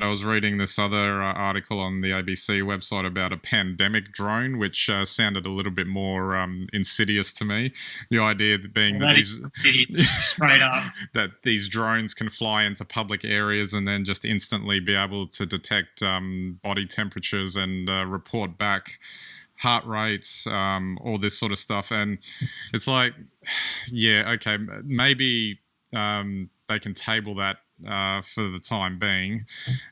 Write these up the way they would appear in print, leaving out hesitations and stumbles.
I was reading this other article on the ABC website about a pandemic drone, which sounded a little bit more insidious to me. The idea being that That is straight up. that these drones can fly into public areas and then just instantly be able to detect body temperatures and report back heart rates, all this sort of stuff. And it's like, yeah, okay, maybe they can table that for the time being.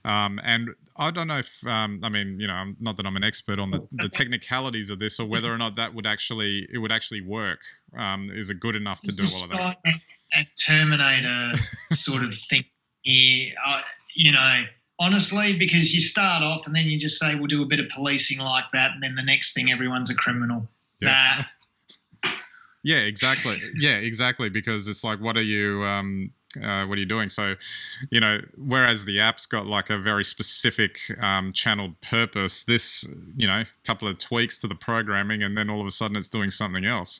And I don't know if, I mean, not that I'm an expert on the technicalities of this or whether or not it would actually work. Is it good enough to do all of that? Like a Terminator sort of thing here, honestly, because you start off and then you just say, we'll do a bit of policing like that, and then the next thing, everyone's a criminal. Yeah. Yeah, exactly. Yeah, exactly. Because it's like, what are you doing? So, whereas the app's got like a very specific channeled purpose, this, couple of tweaks to the programming, and then all of a sudden it's doing something else,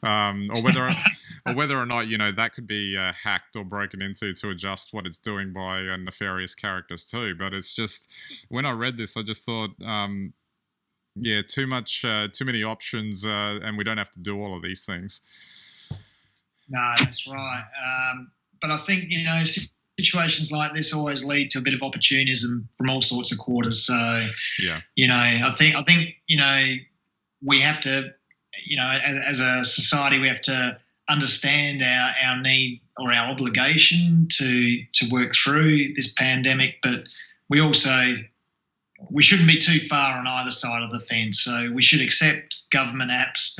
or whether or not that could be hacked or broken into to adjust what it's doing by nefarious characters too. But it's just, when I read this, I just thought, yeah, too many options, and we don't have to do all of these things. No, that's right. But I think, situations like this always lead to a bit of opportunism from all sorts of quarters. So, yeah, I think, we have to, as a society, we have to understand our need or our obligation to work through this pandemic, but we shouldn't be too far on either side of the fence. So we should accept government apps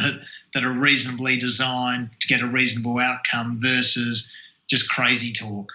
that are reasonably designed to get a reasonable outcome versus just crazy talk.